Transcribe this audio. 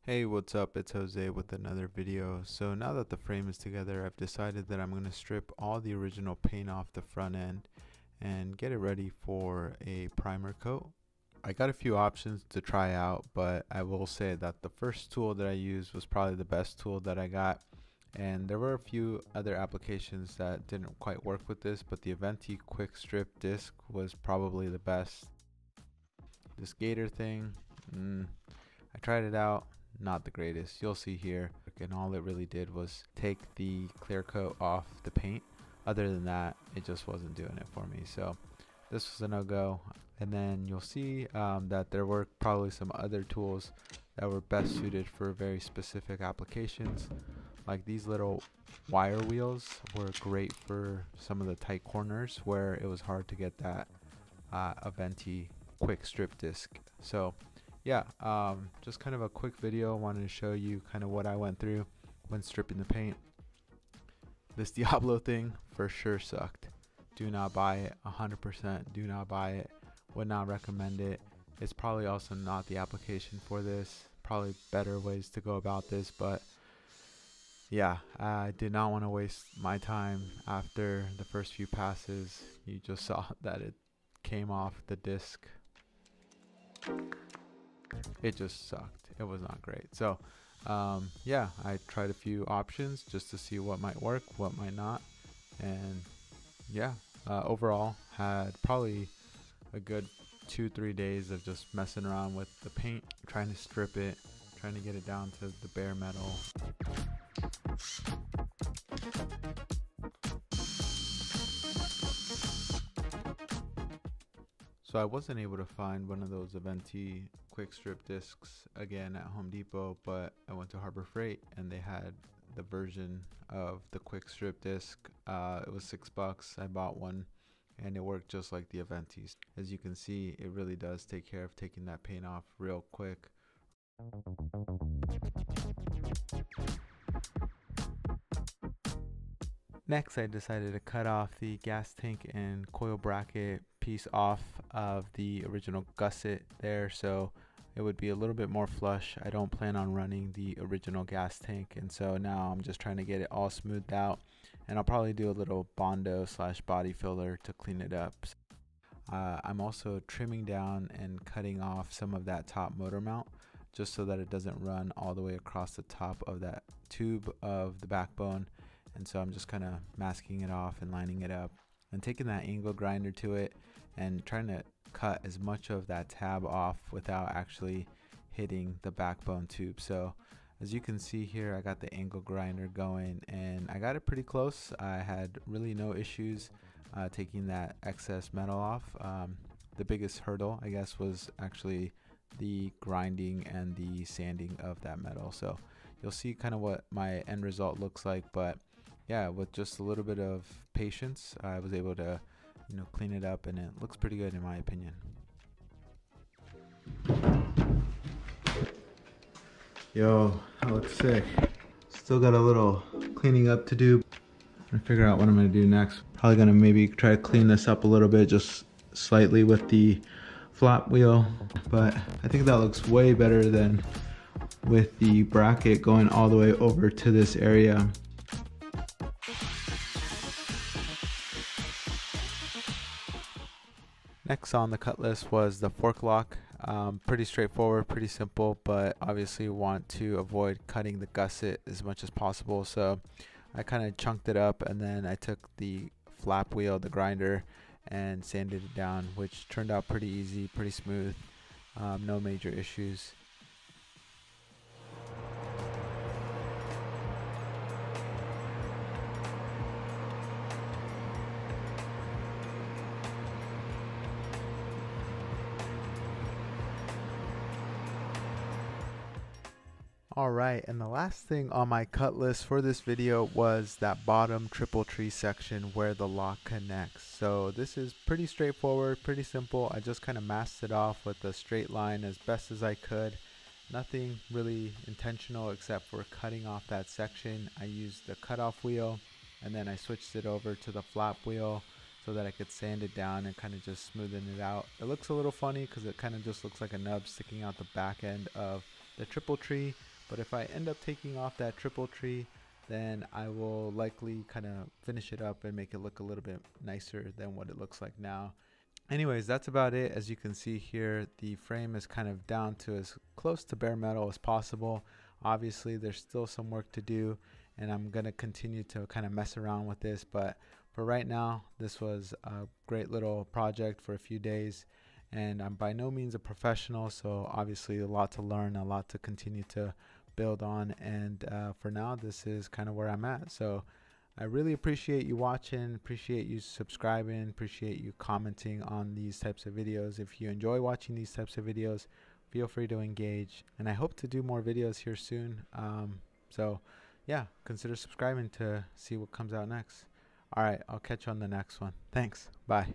Hey, what's up? It's Jose with another video. So now that the frame is together, I've decided that I'm going to strip all the original paint off the front end and get it ready for a primer coat. I got a few options to try out, but I will say that the first tool that I used was probably the best tool that I got. And there were a few other applications that didn't quite work with this, but the Aventi quick strip disc was probably the best. This gator thing, I tried it out, not the greatest. You'll see here, and all it really did was take the clear coat off the paint. Other than that, it just wasn't doing it for me, so this was a no-go. And then you'll see that there were probably some other tools that were best suited for very specific applications. Like these little wire wheels were great for some of the tight corners where it was hard to get that Aventi quick strip disc. So yeah, just kind of a quick video. I wanted to show you kind of what I went through when stripping the paint. This Diablo thing for sure sucked. Do not buy it. 100% do not buy it. Would not recommend it. It's probably also not the application for this. Probably better ways to go about this, but yeah, I did not want to waste my time after the first few passes. You just saw that it came off the disc. It just sucked. It was not great. So yeah, I tried a few options just to see what might work, what might not, and yeah, overall had probably a good 2-3 days of just messing around with the paint, trying to strip it, trying to get it down to the bare metal. So I wasn't able to find one of those Aventi quick strip discs again at Home Depot, but I went to Harbor Freight and they had the version of the quick strip disc. It was $6. I bought one and it worked just like the Aventis. As you can see, it really does take care of taking that paint off real quick. Next, I decided to cut off the gas tank and coil bracket piece off of the original gusset there, so it would be a little bit more flush. I don't plan on running the original gas tank, and so now I'm just trying to get it all smoothed out, and I'll probably do a little Bondo / body filler to clean it up. I'm also trimming down and cutting off some of that top motor mount just so that it doesn't run all the way across the top of that tube of the backbone. And so I'm just kind of masking it off and lining it up and taking that angle grinder to it and trying to cut as much of that tab off without actually hitting the backbone tube. So as you can see here, I got the angle grinder going and I got it pretty close. I had really no issues taking that excess metal off. The biggest hurdle, I guess, was actually the grinding and the sanding of that metal. So you'll see kind of what my end result looks like, but yeah, with just a little bit of patience, I was able to, clean it up, and it looks pretty good in my opinion. Yo, that looks sick. Still got a little cleaning up to do. I'm gonna figure out what I'm gonna do next. Probably gonna maybe try to clean this up a little bit, just slightly with the flap wheel, but I think that looks way better than with the bracket going all the way over to this area. Next on the cut list was the fork lock. Pretty straightforward, pretty simple, but obviously want to avoid cutting the gusset as much as possible. So I kind of chunked it up and then I took the flap wheel, the grinder, and sanded it down, which turned out pretty easy, pretty smooth, no major issues. Alright, and the last thing on my cut list for this video was that bottom triple tree section where the lock connects. So this is pretty straightforward, pretty simple. I just kind of masked it off with a straight line as best as I could. Nothing really intentional except for cutting off that section. I used the cutoff wheel and then I switched it over to the flap wheel so that I could sand it down and kind of just smoothen it out. It looks a little funny because it kind of just looks like a nub sticking out the back end of the triple tree. But if I end up taking off that triple tree, then I will likely kind of finish it up and make it look a little bit nicer than what it looks like now. Anyways, that's about it. As you can see here, the frame is kind of down to as close to bare metal as possible. Obviously, there's still some work to do, and I'm going to continue to kind of mess around with this. But for right now, this was a great little project for a few days. And I'm by no means a professional, so obviously a lot to learn, a lot to continue to build on. And for now, this is kind of where I'm at. So I really appreciate you watching, appreciate you subscribing, appreciate you commenting on these types of videos. If you enjoy watching these types of videos, feel free to engage. And I hope to do more videos here soon. So yeah, consider subscribing to see what comes out next. All right, I'll catch you on the next one. Thanks. Bye.